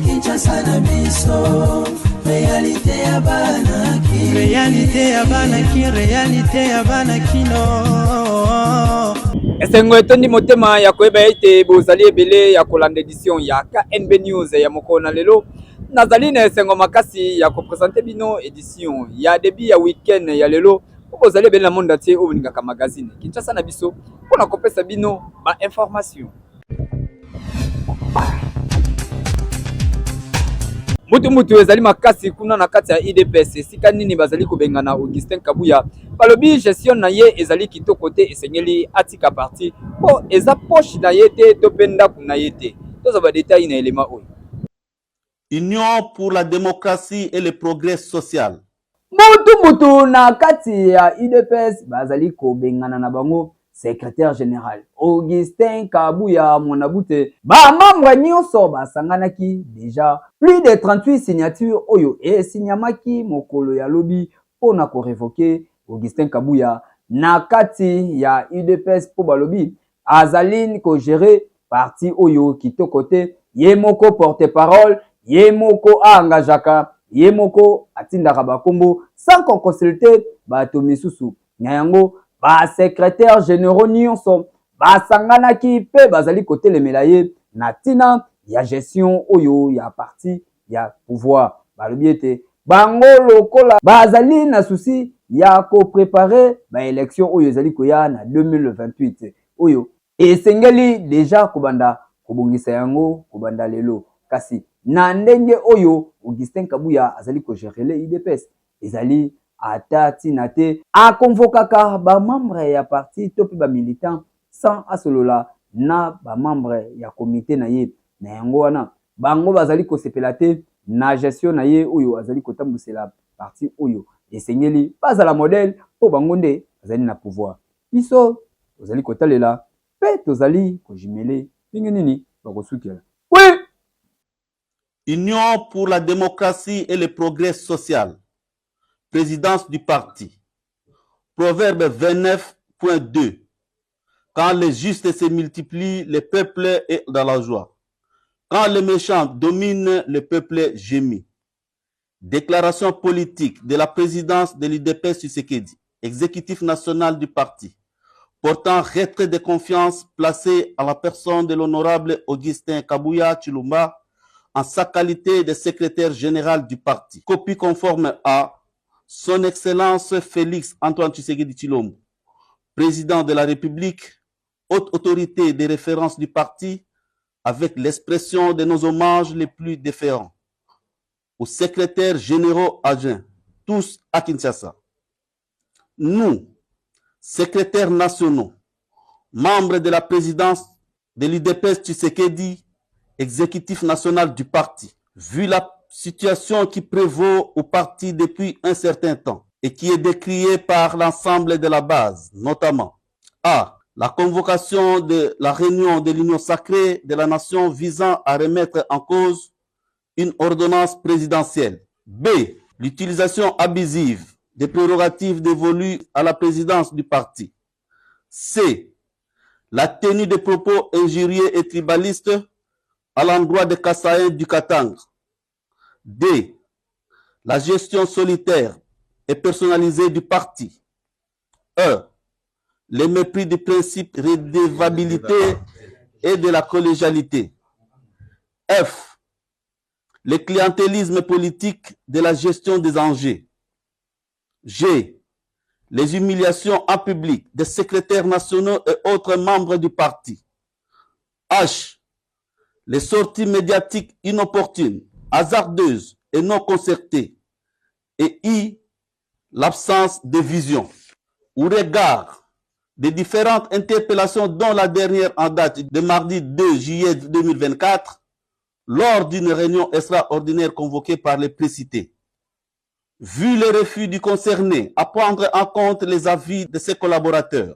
Kinshasa na biso, réalité ya banaki, réalité ya banakino. Esengo etondi motema ya koyeba ete bozali ebele ya kolanda edition ya KNB News ya mokona lelo. Nazali na esengo makasi ya kopresente bino edition ya début ya weekend ya lelo. Bozali ebele na monde entier oyo ningaka magazine Kinshasa na biso mpona kopesa bino ba information. Mutu ezali makasi kuna na kati ya IDPS esika nini bazali kobengana Augustin Kabuya balobi gestion na ye ezali kitoko te esengeli atika parti po eza poche na ye te to penda kuna ye te toza ba détail na élément oyo. Union pour la démocratie et le progrès social. Mutu na kati ya IDPS bazali kobengana na bango secrétaire général Augustin Kabuya Monabute ba membre nyonso basanganaki déjà plus de 38 signatures oyo et signamaki mokolo ya lobi pona ko révoquer Augustin Kabuya na kati ya UDPS po balobi azali ko gérer parti oyo kitoko te ye moko porte-parole ye moko engagaka ye moko atindaka bakombo sans qu'on consulte bato misusu nyango ba secrétaire généraux nyonso basanganaki pe bazali kotelemela ye na tina ya gestion oyo ya parti ya pouvoir balobi ete bango lokola bazali na souci ya ko préparer ba élection oyo ezali koya na 2028 oyo esengeli déjà kobanda kobongisa yango kobanda lelo kasi na ndenge oyo Augustin Kabuya azali ko gérer le IDPS ezali atati nate a convokaka ba membre ya parti topi ba militant sans asolola na ba membre ya comité na ye na yango wana bango bazali ko sepela te na gestion na ye oyo azali ko tambusela parti oyo esengeli bazala modèle po bango nde azali na pouvoir biso tozali kotalela pe tozali ko jimele ndenge nini bakosukela. Oui, Union pour la démocratie et le progrès social. Présidence du parti. Proverbe 29.2. Quand les justes se multiplient, le peuple est dans la joie. Quand les méchants dominent, le peuple gémit. Déclaration politique de la présidence de l'UDPS Tshisekedi, exécutif national du parti, portant retrait de confiance placé à la personne de l'honorable Augustin Kabuya Tshilomba en sa qualité de secrétaire général du parti. Copie conforme à Son Excellence Félix Antoine Tshisekedi Tshilombo, président de la République, haute autorité de référence du parti, avec l'expression de nos hommages les plus déférents aux secrétaires généraux adjoints, tous à Kinshasa. Nous, secrétaires nationaux, membres de la présidence de l'UDPS Tshisekedi, exécutif national du parti, vu la situation qui prévaut au parti depuis un certain temps et qui est décriée par l'ensemble de la base, notamment A. La convocation de la réunion de l'Union sacrée de la nation visant à remettre en cause une ordonnance présidentielle. B. L'utilisation abusive des prérogatives dévolues à la présidence du parti. C. La tenue de propos injurieux et tribalistes à l'endroit des Kassaïens du Katanga. D. La gestion solitaire et personnalisée du parti. E. Le mépris du principe de redevabilité et de la collégialité. F. Le clientélisme politique de la gestion des enjeux. G. Les humiliations en public des secrétaires nationaux et autres membres du parti. H. Les sorties médiatiques inopportunes, hasardeuses et non concertées. Et I. L'absence de vision. Au regard des différentes interpellations, dont la dernière en date de mardi 2 juillet 2024, lors d'une réunion extraordinaire convoquée par les précités. Vu le refus du concerné à prendre en compte les avis de ses collaborateurs,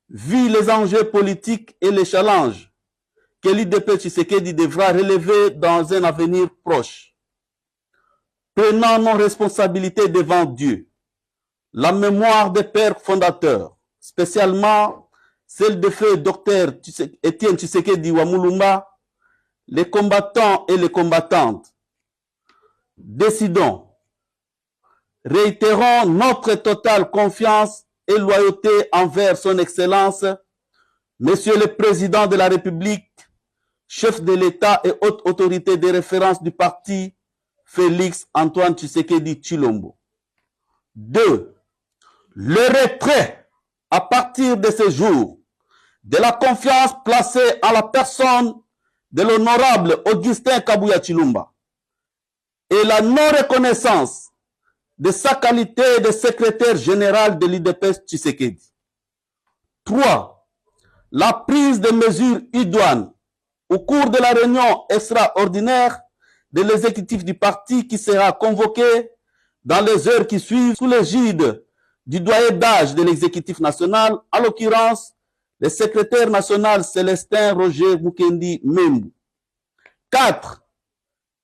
vu les enjeux politiques et les challenges que l'UDPS Tshisekedi devra relever dans un avenir proche, prenant nos responsabilités devant Dieu, la mémoire des pères fondateurs, spécialement celle de feu Dr Étienne Tshisekedi Wamulumba, les combattants et les combattantes. Décidons, réitérons notre totale confiance et loyauté envers son Excellence, Monsieur le Président de la République, chef de l'État et haute autorité de référence du parti, Félix Antoine Tshisekedi Tshilombo. 2. Le retrait à partir de ce jour de la confiance placée en la personne de l'honorable Augustin Kabuya Tshilombo et la non-reconnaissance de sa qualité de secrétaire général de l'UDPS Tshisekedi. 3. La prise de mesures idoines au cours de la réunion extraordinaire de l'exécutif du parti qui sera convoqué dans les heures qui suivent sous l'égide du doyen d'âge de l'exécutif national, en l'occurrence le secrétaire national Célestin Roger Mukendi Membu. 4.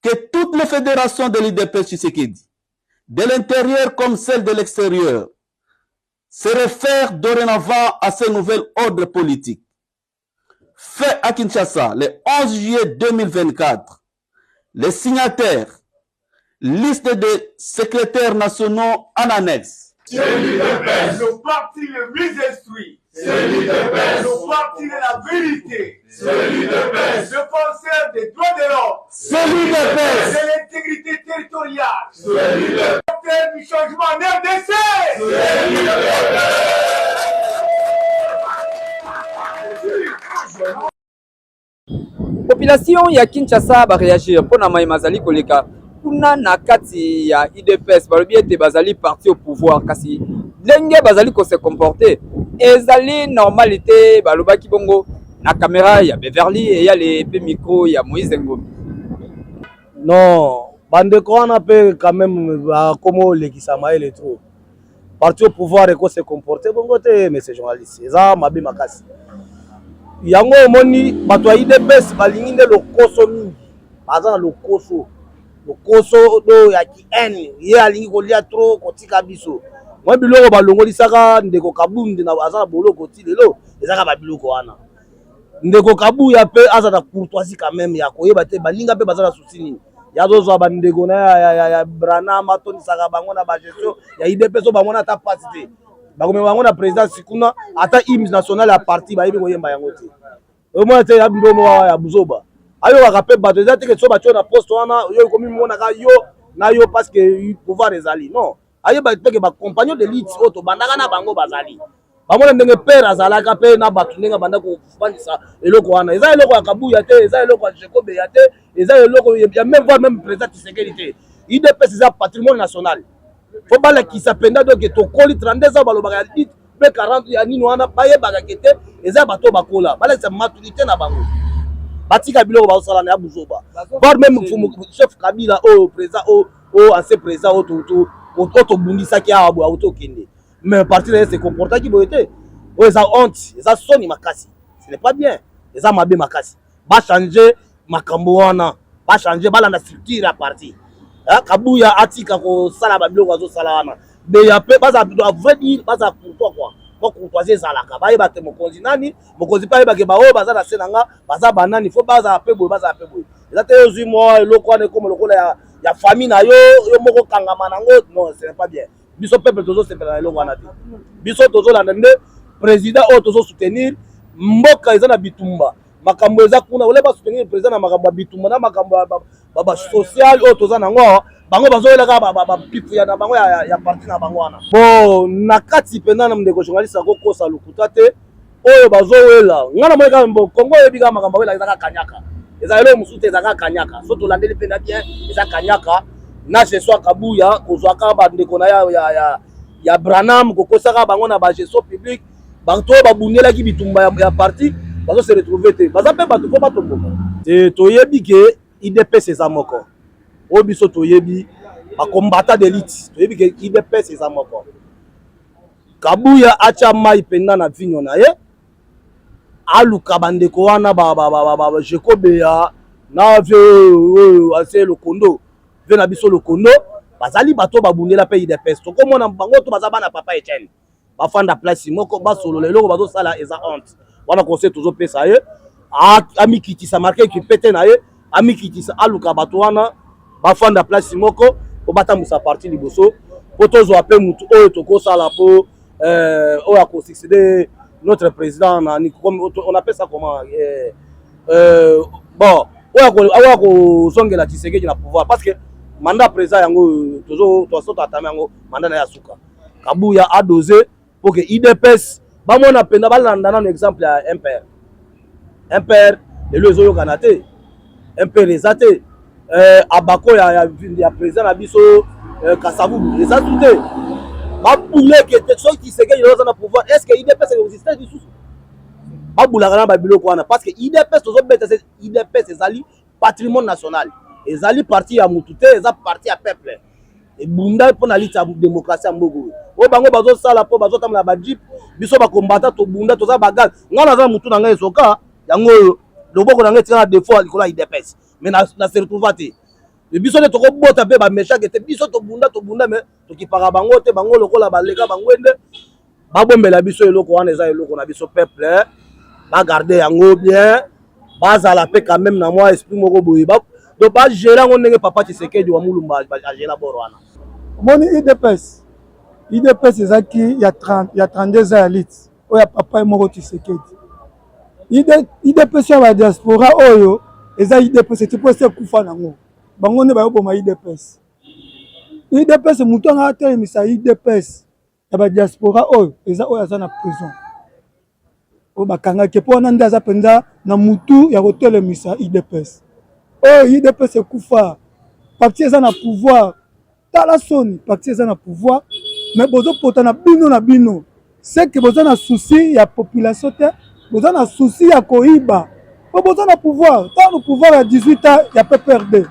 Que toutes les fédérations de l'UDPS Tshisekedi, de l'intérieur comme celles de l'extérieur, se réfèrent dorénavant à ce nouvel ordre politique. Fait à Kinshasa le 11 juillet 2024, les signataires, liste des secrétaires nationaux en annexe. C'est l'UDPS. Le parti le mieux instruit. C'est l'UDPS. Le parti de la vérité. C'est l'UDPS. Défenseur des droits de l'homme. C'est l'UDPS. De l'intégrité territoriale. C'est l'UDPS. Porteur du changement en RDC. C'est l'UDPS. Population ya Kinshasa ba réagir pona mai mazali koleka kuna na kati ya UDPS balobi ete bazali parti au pouvoir kasi lenge bazali ko se comporter ezali normalité balobaki bongo na caméra ya Beverly et ya les micro ya Moïse Ngombe. Non, bande ko wana pe quand même comme lekisama ele trop parti au pouvoir et ko se comporter bongo te mais c'est journaliste eza mabe makasi yango moni bato ya UDPS balingi nde lokoso mingi baza na lokoso do ya ki ye alingi kolia trop kotika biso mwa biloko balongolisaka ndeko Kabundi na aza na boloko ti lelo ezaka ba biloko wana ndeko Kabuya pe aza na courtoisie quand même ya koyeba te balinga pe baza na souci nini yazozwa bandeko na ya Branham atonisaka bango na ba gestion ya UDPS so bango na ta pasi te bakome bango na président sikuna ata hymne national ya parti bayebi koyemba yango te omona te ya ndomo ya buzoba ayo bakape bato eza te ke so batyo na poste wana yo komi monaka yo na yo parce que pouvoir ezali non ayo ba pe ke ba compagnon de lutte oto bandaka na bango bazali bamona ndenge père azalaka pe na bato ndenge banda ko fandisa eloko wana eza eloko ya Kabuya te eza eloko ya Jacob ya te eza eloko ya même voir même président Tshisekedi UDPS eza patrimoine national faut bala qui s'appenda donc to koli 32 ans balobaka dit be 40 ya nini wana baye bagakete eza bato bakola bala sa maturité na bango batika biloko ba sala na buzoba voir même chef Kabila au président au ancien président au bundisa ki a auto kende mais parti là se comporta qui boyete o eza honte eza soni makasi ce n'est pas bien eza mabe makasi ba changer makambo wana ba changer bala na structure ya parti Kabuya atika ko sala ba biloko azo sala wana mais ya pe baza à vrai dire baza pour toi quoi pour courtoisie zalaka ba yeba te mokonzi nani mokonzi pa yeba ke ba o baza na senanga baza banani faut baza pe boy eza te yozui moi eloko wana comme lokola ya famille na yo moko kangama nango non ce n'est pas bien biso peuple tozo sepela eloko wana te biso tozo la nde président o tozo soutenir mboka eza na bitumba makambo eza kuna ole ba soutenir président na makambo bitumba na makambo ba social o toza nango bango bazoyelaka ba pifu ya na bango ya parti na bango wana bon na kati pena na ndeko journaliste ko kosa lukuta te oyo bazoyela ngana mo ka mbo Kongo yebika makambo wela ezaka kanyaka eza elo musu te ezaka kanyaka so to landeli pena bien eza kanyaka na ce soit Kabuya kozwaka ba ndeko na ya Branham ko kosaka bango na ba gestion publique banto babundela ki bitumba ya parti bazo se retrouver te baza pe bato ko batomboka te toyebi ke UDPS eza moko o biso toyebi ba combattant d'élite toyebi ke UDPS eza moko Kabuya acha mai penda na vinyo na ye aluka bandeko wana ba Jacob ya na ve ase le kondo ve na biso le kondo bazali bato babundela pe IDPS to komona bango to bazaba na papa Etienne bafanda place moko basolo lelo bazo sala eza honte wana conseil tozo pesa ye amikitisa marqué ki pete na ye amikitisa aluka bato wana bafanda place moko po batambusa parti liboso po tozwa pe mutu oyo tokosala po oyo akosixide notre président on appelle ça comment bon oyo akozongela Tshisekedi na pouvoir parce que mandat président yango tozo tatame yango mandat na ya suka Kabuya a dosé pour que IDPS bamona penda balanda na exemple ya MPR le zoyo kanate MPR ezate abako ya président na biso Kasavubu ezate tout babule que so Tshisekedi na pouvoir est-ce que IDPS existe du sous babula kana babiloko wana parce que IDPS tozo beta IDPS ezali patrimoine national ezali parti ya mutute eza parti ya peuple et bunda pour na lita démocratie mbogo o bango bazo sala po bazo tamla ba jeep biso ba combattant to bunda to za bagal ngana za mutu na ngai soka yango loboko na ngai tina défaut likola IDPS mais na se retrouver te le biso ne to ko bota pe ba méchant que te biso to bunda mais to ki para bango te bango lokola ba lega bangwende ba bombela biso eloko wana eza eloko na biso peuple ba garder yango bien bazala pe quand même na moi esprit moko boye ba donc ba gérer ngo ndenge papa Tshisekedi wa mulumba ba gérer boro wana moni IDPS ezaki il y a 32 ans ya lit oya papa moko Tshisekedi IDPS ya ba diaspora oyo eza IDPS tipo se kufa nango bango ne ba yoboma IDPS mutu anga atelemisa IDPS ya ba diaspora oyo eza oyo aza na prison o bakangaki mpo wana nde aza mpenza na mutu ya kotelemisa IDPS oyo IDPS ekufa parti eza na pouvoir tala soni parti eza na pouvoir mais bozopota na bino seke boza na souci ya population te boza na souci ya koyiba po boza na pouvoir tala pouvoir ya 18 ans ya PPRD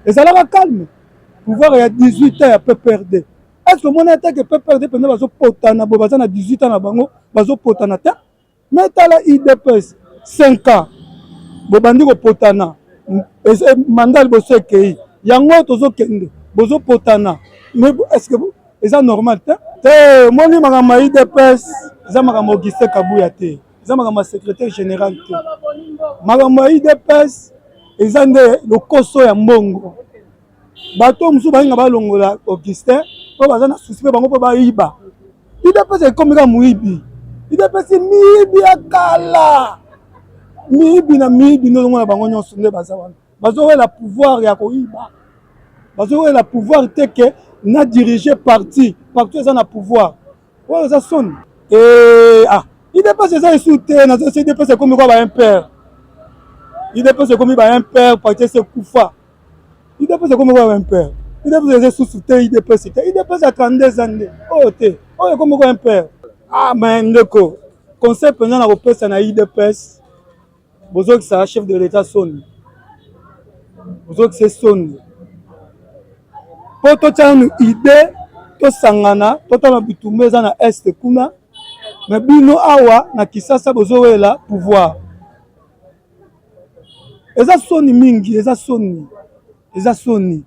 ezalaka calme pouvoir ya 18 ans ya PPRD est-ce que mona ete ke PPRD mpenza bazopotana bo baza na 18 ans na bango bazopotana te mais tala IDPS 5 ans bobandi kopotana mandat liboso ekei yango tozokende bozopotana mais est-ce que eza normal te moni makambo ya IDPS eza makambo Augustin Kabuya te eza makambo ya secrétaire général te makambo ya IDPS eza nde lokoso ya mbongo bato mosusu balinga balongola Augustin mpo baza na susi mpe bango mpo bayiba IDPS ekomika moyibi IDPS miyibi ya kala miyibi na miyibi nde ozomona bango nyonso nde baza wana bazowela pouvoir ya koyiba bazowela pouvoir te ke na diriger parti eza na pouvoir oyo eza soni IDPS eza esu te na IDPS ekomi kwa ba-impere IDPS ekomi ba-impere parti ese kufa IDPS ekomi kwa ba-impere IDPS eza esusu te IDPS te IDPS ya 32 ans nde oyo te oyo ekomi kwa impere mais ndeko conseil mpenza na kopesa na IDPS bozokisa chef de l'état soni bozokisa soni po totyanu ide tosangana totala bitumba eza na este kuna me bino awa na Kisasa bozowela pouvoir eza soni mingi eza soni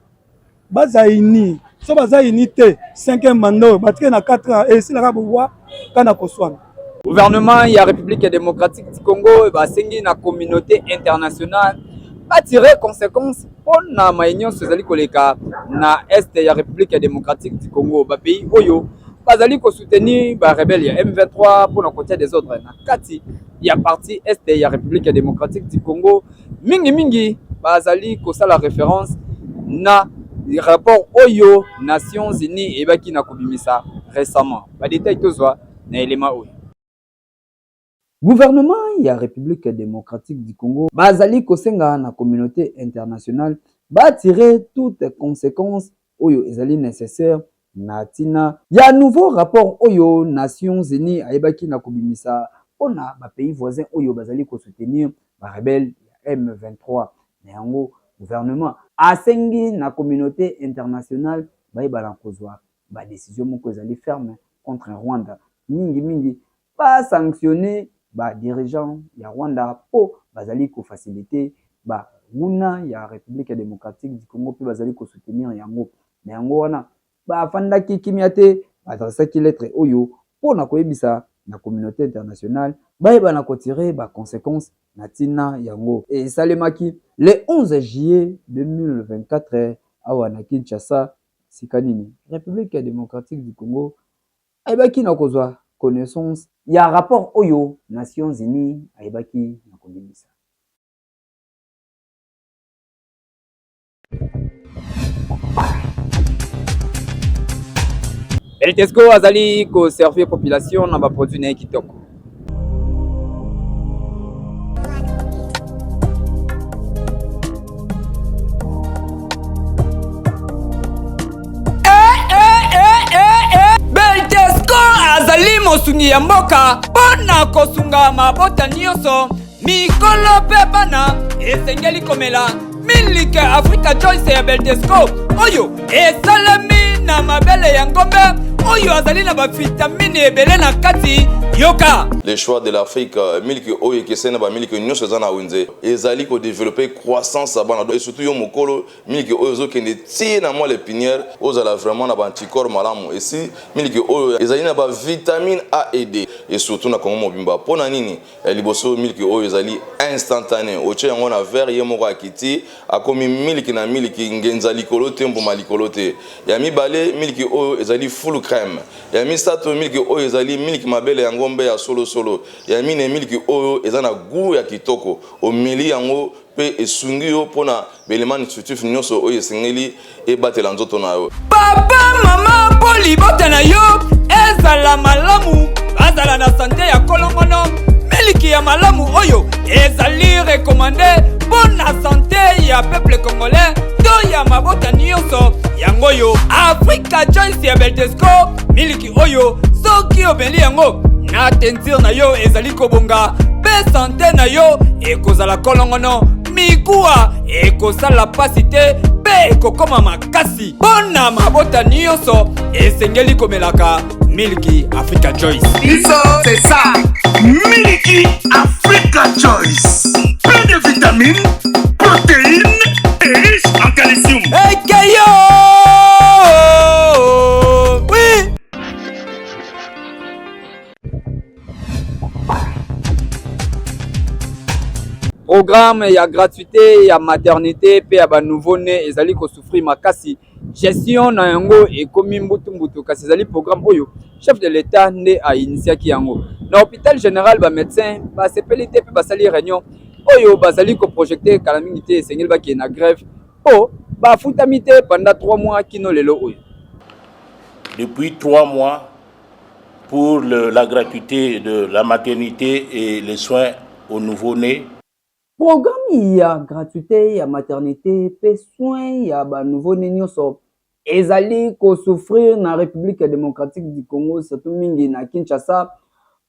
baza ini so baza ini te 5e mandat batike na 4 ans esilaka pouvoir kana koswana gouvernement ya République démocratique du Congo basengi na communauté internationale attirer conséquence pour na maïnion sozali koleka na est ya République démocratique du Congo ba pays oyo bazali ko soutenir ba rebelle ya M23 pour na côté des autres na kati ya parti est ya République démocratique du Congo mingi bazali ko sala référence na rapport oyo Nations Unies ebaki na kobimisa récemment ba détail tozwa na élément oyo gouvernement ya République démocratique du Congo bazali kosenga na communauté internationale ba tirer toutes conséquences oyo ezali nécessaire na tina ya nouveau rapport oyo Nations Unies ayebaki na kobimisa ona ba pays voisins oyo bazali ko soutenir ba rebelle ya M23 na yango gouvernement asengi na communauté internationale bayebala kozwa ba décision moko ezali ferme contre Rwanda mingi pas sanctionner ba dirigeant ya Rwanda po bazali ko faciliter ba nguna ya République démocratique du Congo pe bazali ko soutenir yango na yango wana bafandaki kimia te adressaki lettre oyo mpona koyebisa na communauté internationale bayeba na kotirer baconséquence na ntina yango esalemaki le 11 juillet 2024 awa na Kinshasa sika nini République démocratique du Congo ayebaki na kozwa connaissance ya rapport oyo Nations Unies ayebaki na kobimisa. Beltesco azali ko servir population na ba produit na kitoko. Beltesco azali mosungi ya mboka pona kosunga mabota nyonso mikolo pe bana esengeli komela milike Africa Choice ya Beltesco oyo esalemi na mabele ya ngombe oyo azali na ba vitamine ebele na kati yoka. Les choix de l'Afrique, miliki oyo kesena ba miliki nyonso za na wenze ezali ko développer croissance bana et surtout yo mokolo miliki oyo zo kende ti na moi les pinières ozala vraiment na ba anticorps malamu et si miliki oyo ezali na ba vitamine A et D et surtout na Congo mobimba pona nini liboso miliki oyo ezali instantané oche yango na verre ye moko akiti akomi miliki na miliki ngenza likolo te mboma likolo te ya mibale miliki oyo ezali full crème ya misato miliki oyo ezali miliki mabele ya ngombe ya solo solo ya mine miliki oyo ezana goût ya kitoko omeli yango pe esungi yo pona belema nutritif nyonso oyo esengeli ebatela nzoto na yo. Papa mama poli bota na yo ezala malamu azala na santé ya kolongono miliki ya malamu oyo ezali recommandé pona santé ya peuple congolais to ya mabota nyonso yango yo Africa Choice ya Beltesco miliki oyo soki obeli yango na teinture na yo ezali kobonga pe santé na yo ekozala kolongono mikuwa ekosala pasi te pe ekokoma makasi pona mabota nyonso esengeli komelaka miliki Africa Choice. C'est ça, Milky Africa Choice. Plein de vitamines, protéines et riche en calcium. Hey, Kayo! Oui! Programme ya gratuité ya maternité pe ya ba nouveau-né ezali ko souffrir makasi gestion na yango ekomi mbutu kasi ezali programme oyo chef de l'état nde a initiaki yango na hôpital général ba médecin ba sepeli te pe basali réunion oyo bazali ko projecter kala mingi te esengeli baki na grève po ba futami te pendant 3 mois kino lelo oyo. Depuis 3 mois pour la gratuité de la maternité et les soins aux nouveau-nés. Programme ya gratuité ya maternité pe soins ya ba nouveau-né nyonso ezali ko souffrir na République démocratique du Congo surtout mingi na Kinshasa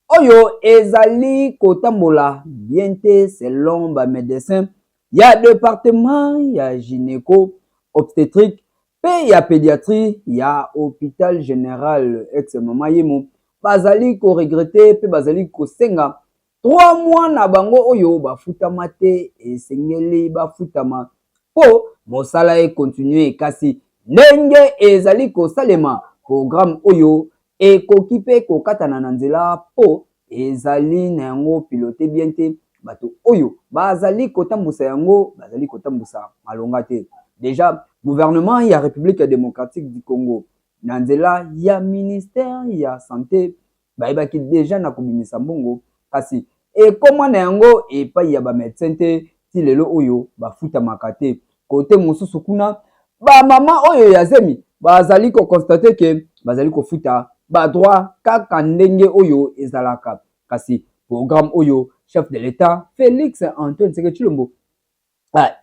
oyo ezali ko tambola bien te selon ba médecin ya département ya gynéco obstétrique pe ya pédiatrie ya hôpital général ex mama yemo bazali ko regretter pe bazali ko senga 3 mois na bango oyo bafutama te esengeli bafutama po mosala e continue kasi ndenge ezali ko salema programme oyo ekoki pe kokatana na nzela po ezali na yango piloté bien te bato oyo bazali kotambusa yango bazali kotambusa malonga te déjà gouvernement ya République démocratique du Congo na nzela ya ministère ya santé bayebaki déjà na kobimisa mbongo kasi ekoma na yango epai ya ba médecin te ti lelo oyo bafutamaka te kote mosusu kuna ba mama oyo ya zemi bazali ko constater ke bazali ko futa ba droit kaka ndenge oyo ezalaka kasi programme oyo chef de l'état Félix Antoine Tshisekedi Tshilombo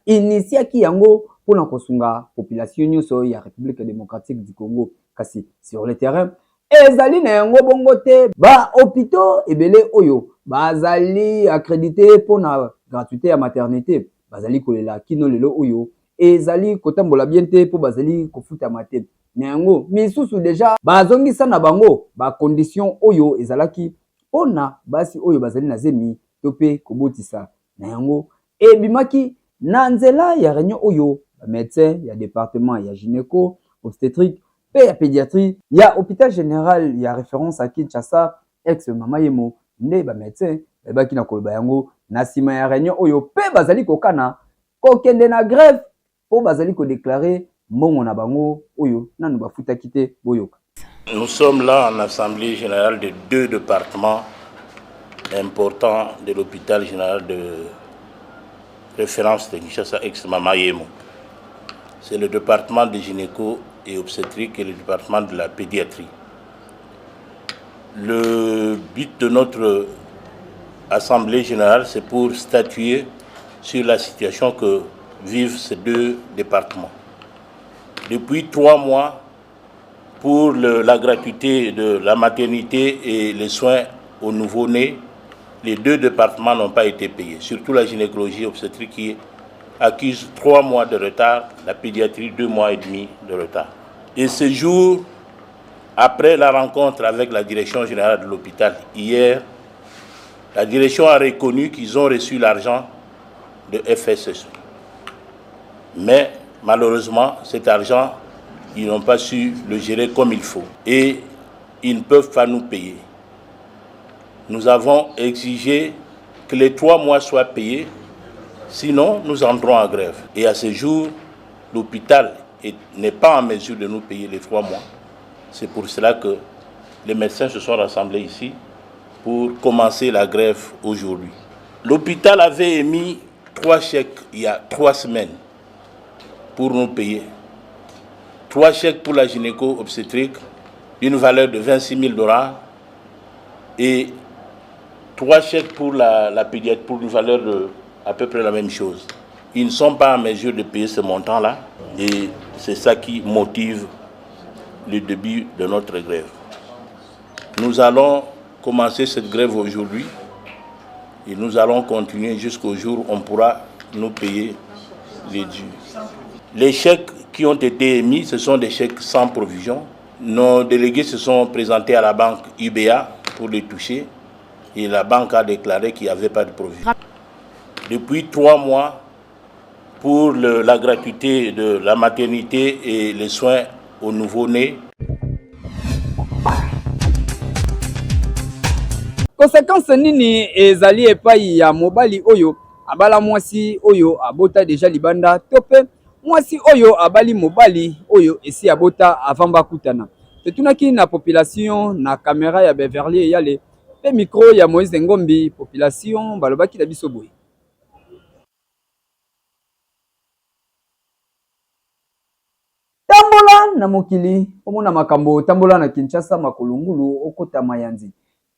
initiaki yango pona kosunga population nyonso ya République démocratique du Congo kasi sur le terrain ezali na yango bongo te ba hôpitaux ebele oyo bazali accrédité pona gratuité ya maternité bazali kolela kino lelo oyo ezali kotambola bien te po bazali kofutama te na yango misusu déjà bazongisa na bango ba condition oyo ezalaki pona basi oyo bazali na zemi to pe kobotisa na yango ebimaki na nzela ya réunion oyo ba médecin ya département ya gynéco obstétrique, pe ya pédiatrie, ya hôpital général ya référence à Kinshasa, ex Mama Yemo, nde ba médecin, baki na koloba yango na sima ya réunion oyo pe bazali kokana kokende na grève po bazali ko déclarer mbongo na bango oyo nanu bafutaki te boyoka. Nous sommes là en assemblée générale de 2 départements importants de l'hôpital général de référence de Kinshasa ex Mama Yemo. C'est le département de gynéco et obstétrique et le département de la pédiatrie. Le but de notre assemblée générale, c'est pour statuer sur la situation que vivent ces 2 départements. Depuis 3 mois, pour la gratuité de la maternité et les soins aux nouveau-nés, les 2 départements n'ont pas été payés. Surtout la gynécologie obstétrique qui accuse 3 mois de retard, la pédiatrie 2 mois et demi de retard. Et ce jour, après la rencontre avec la direction générale de l'hôpital hier, la direction a reconnu qu'ils ont reçu l'argent de FSSE. Mais malheureusement, cet argent, ils n'ont pas su le gérer comme il faut. Et ils ne peuvent pas nous payer. Nous avons exigé que les 3 mois soient payés, sinon nous entrons en grève. Et à ce jour, l'hôpital n'est pas en mesure de nous payer les 3 mois. C'est pour cela que les médecins se sont rassemblés ici pour commencer la grève aujourd'hui. L'hôpital avait émis 3 chèques il y a 3 semaines pour nous payer. 3 chèques pour la gynéco-obstétrique d'une valeur de 26 000 $ et 3 chèques pour la pédiatrie pour une valeur de à peu près la même chose. Ils ne sont pas en mesure de payer ce montant-là et c'est ça qui motive le début de notre grève. Nous allons commencer cette grève aujourd'hui et nous allons continuer jusqu'au jour où on pourra nous payer les dus. Les chèques qui ont été émis, ce sont des chèques sans provision. Nos délégués se sont présentés à la banque UBA pour les toucher et la banque a déclaré qu'il n'y avait pas de provision. Depuis 3 mois, pour la gratuité de la maternité et les soins aux nouveau-nés. Conséquence nini ezali epai ya mobali oyo abala mwasi oyo abota déjà libanda tope mwasi oyo abali mobali oyo esi abota avant bakutana. Tetunaki na population na caméra ya Beverly yale pe micro ya Moïse Ngombi population balobaki na biso boye. Tambola na mokili omona makambo tambola na Kinshasa makolungulu okota mayanzi.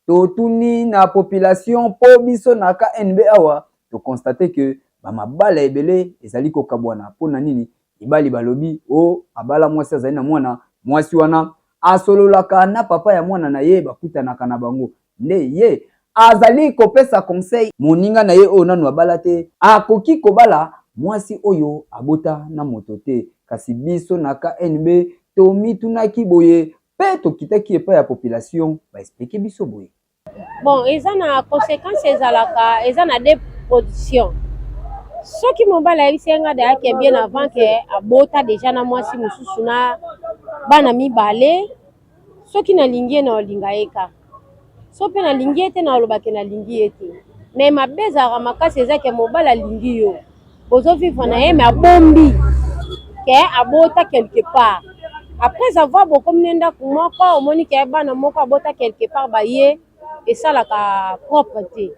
Totuni na population po biso na KNB awa to constater que ba mabala ebele ezali kokabwana pona nini ibali balobi o abala mwasi azali na mwana mwasi wana asololaka na papa ya mwana na ye bakutanaka na bango nde ye azali kopesa conseil moninga na ye o nanu abala te akoki kobala mwasi oyo abota na moto te kasi biso na KNB tomitunaki boye pe tokitaki epa ya population ba expliquer biso boye. Bon, eza na conséquence ezalaka eza na deux positions. Soki mobala yebisenga da yake bien avant que abota déjà na mwasi mususu na bana mibale soki na lingie na olinga eka. So pe na lingi ete na olobake na lingi ete. Mais mabeza ra makasi eza ke mobala lingi yo. Bozo vivre na ye mais abombi ke abota quelque part. Après avoir beaucoup nenda kumoko omoni ke bana moko abota quelque part ba ye et ça la propreté.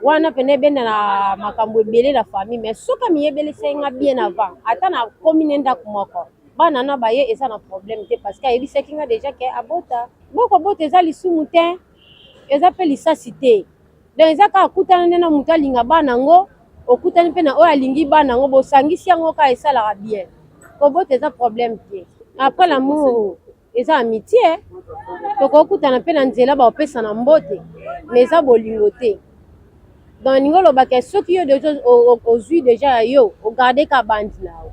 Wana pene benda na makambo ebele la famille mais soka miyebele senga bien avant ata na kominenda kumoko bana na baye eza na problème te parce que yebi sekinga déjà ke abota boko bota eza lisumu te eza pe lisasité donc eza ka kutana na mutalinga bana ngo okutani pe na oyo alingi bana ngo bosangisi yango ka esala bien ko bota eza problème te. Après l'amour eza amitié toko kutana pe na nzela ba opesa na mbote mais eza bolingo te. Donc ningolo bake soki yo déjà ozui déjà yo o garder ka bandi lao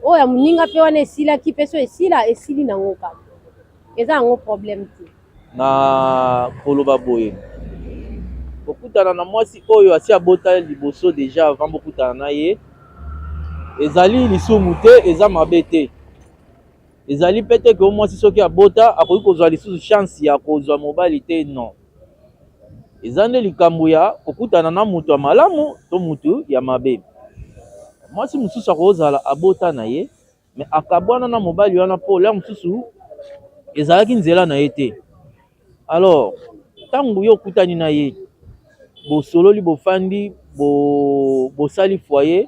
o ya muninga pe wana esila ki peso esili na ngoka eza ngo problème te na koloba boye bokutana na mwasi oyo asi abota liboso déjà avant bokutana na ye ezali lisumu te eza mabe te ezali peut-être que moi si soki abota akoki kozwa lisusu chance ya kozwa mobali te non. Eza nde likambo ya kokutana na mutu ya malamu to mutu ya mabe. Moi si mususu akozala abota na ye mais akabwana na mobali wana po la mususu ezalaki nzela na ye te. Alors tangu yo kutani na ye bosololi bofandi bosali foyer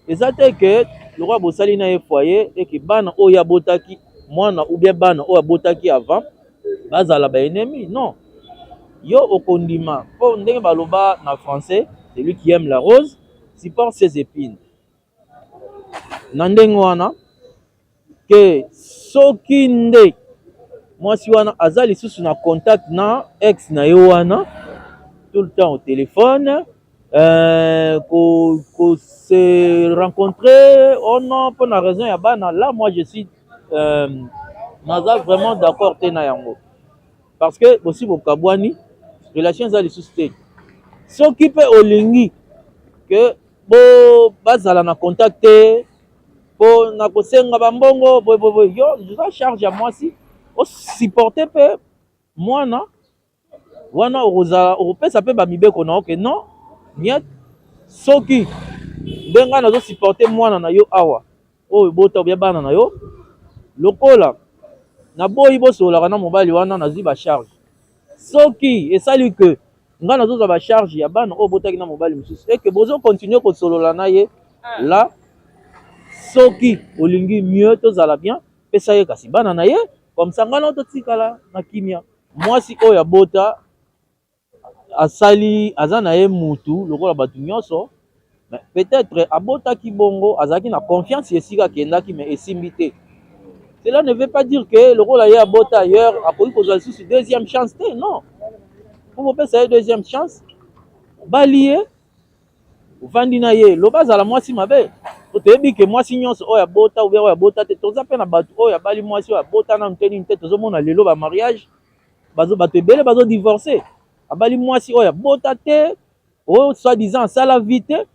eza te ke lokwa bosali na ye foyer eke bana oyo abotaki mwana ou bien bana oyo abotaki avant bazala ba ennemi non. Yo okondima po ndenge baloba na français celui qui aime la rose supporte ses épines. Na ndenge wana ke soki nde mwasi wana aza lisusu na contact na ex na ye wana tout le temps au téléphone se rencontrer oh non pour la raison ya bana là moi je suis naza vraiment d'accord te na yango parce que aussi bokabwani relation za lisusu te soki pe olingi que bo bazala na contact te po na kosenga bambongo bo yo je charge à moi si o supporter pe mwana wana opesa pe bamibeko na oke non niet soki ndenga nazo supporter mwana na yo awa oyo bota obya bana na yo lokola na boyi bosolaka na mobali wana nazwi ba charge soki esali que nga nazoza ba charge ya bana oyo botaki na mobali mosusu et que bozo continuer kosolola na ye là soki olingi mieux tozala bien pesa ye kasi bana na ye comme ça nga na totikala na kimia mwasi oyo abota asali aza na ye mutu lokola batu nyonso mais peut-être abotaki bongo azalaki na confiance esika akendaki mais esimbi te. Cela ne veut pas dire que lokola ye abota ailleurs akoki kozwa lisusu deuxième chance te non. Pour bopesa ye deuxième chance balie ovandi na ye loba azala mwasi mabe toyebi ke mwasi nyonso oyo abota oubien oyo abota te toza mpe na bato oyo abali mwasi oyo abota na nteni te tozomona lelo ba mariage bato ebele bazo divorcer abali mwasi oyo abota te oyo soi-disant asala vite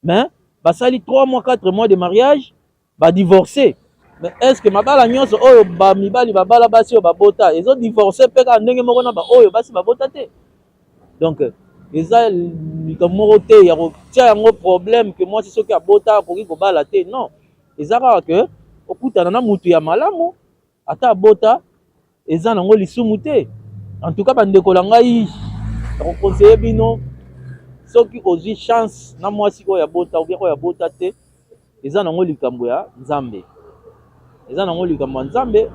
mais basali 3 mois 4 mois de mariage badivorcer. Mais est-ce que mabala nyonso oyo bamibali babala basi oyo babota ezo divorcer mpe kaka ndenge moko na baoyo basi babota te donc eza likambo moko te ya kotia yango problème ke mwasi soki abota akoki kobala te non eza kaka ke okutana na mutu ya malamu ata abota eza nango lisumu te. En tout cas bandeko na ngai nakokonseye bino soki ozwi chance na mwasi oyo abota ou bien oyo abota te eza nango likambo ya Nzambe eza nango likambo ya Nzambe.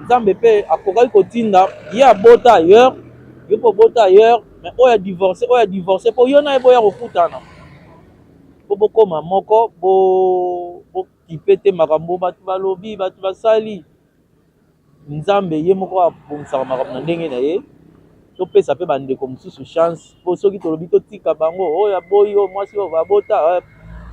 Nzambe pe akokaki kotinda ye abota ailleurs yo po bota ailleurs mais oyo divorcé po yo na ye boya kokutana po bokoma moko bokipe te makambo bato balobi bato basali. Nzambe ye moko abongisaka makambo na ndenge na ye topesa pe bandeko mosusu chance po soki tolobi totika bango oyo aboyi oyo mwasi oyo babota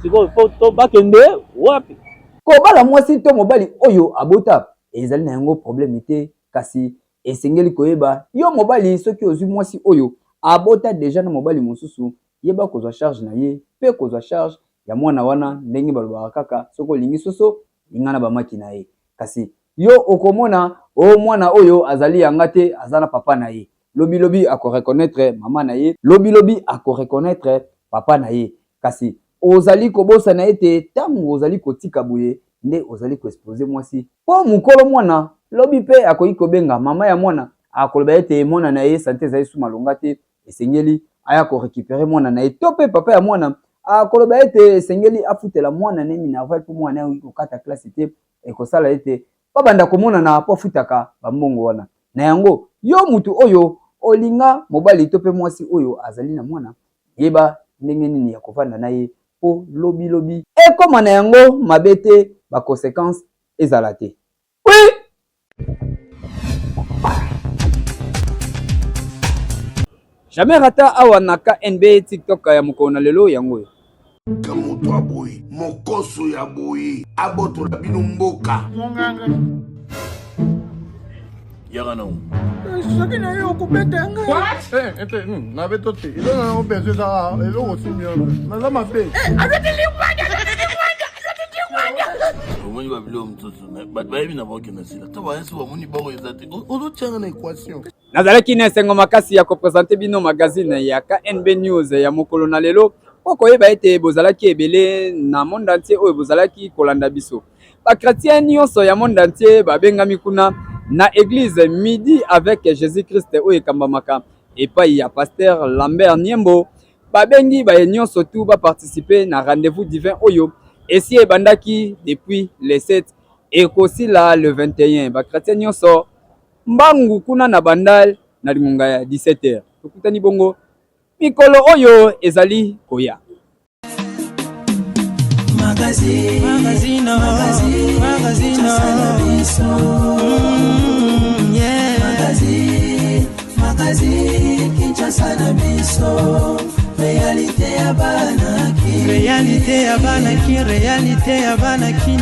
sikoyo po bakende wapi kobala mwasi to mobali oyo abota ezali na yango problème te kasi esengeli koyeba yo mobali soki ozwi mwasi oyo abota deja na mobali mosusu yeba kozwa charge na ye pe kozwa charge ya mwana wana ndenge balobaka kaka soki olingi soso linga na bamaki na ye kasi yo okomona o mwana oyo azali yanga te aza na papa na ye lobi ako reconnaître mama na ye lobi ako reconnaître papa na ye kasi ozali kobosa na ye te tango ozali kotika boye nde ozali koexpose mwasi po mukolo mwana lobi pe akoki kobenga mama ya mwana akoloba ete mwana na ye sante ezali su malonga te esengeli aya korécupérer mwana na ye to pe papa ya mwana akoloba ete esengeli afutela mwana ne minerval po mwana oyo kokata classe te ekosala ete babanda komonana po afutaka bambongo wana na yango yo mutu oyo olinga mobali to pe mwasi oyo azali na mwana yeba ndenge nini ya kovanda na ye po lobi ekoma na yango mabe te ba conséquence ezala te. Oui jamais rata awa na KNB TikTok ya mokona lelo yango kamoto aboyi mokoso ya boyi abotola bino mboka monganga Yagano. soki na yo okubetanga Nabe tote. Ilo na yo bezo za elo osimio. Naza mabe. abeteli wanja omoni ba bilo mtutu na ba yebi na boke na sila to ba yesu omoni boko ezate ozo tchanga na équation nazalaki na esengo makasi ya kopresente bino magazine ya KNB News ya mokolo na lelo po koyeba ete bozalaki ebele na monde entier oyo bozalaki kolanda biso bakretien nyonso ya monde entier babengami kuna na église midi avec Jésus-Christ oyo ekambamaka epai ya pasteur Lambert Niembo babengi baye nyonso tu baparticiper na rendez-vous divin oyo esi ebandaki depuis le 7 ekosila le 21 bakretien nyonso mbangu kuna na bandal na lingonga ya 17h tokutani bongo mikolo oyo ezali koya Magazine Kinshasa na biso réalité ya banaki réalité ya banaki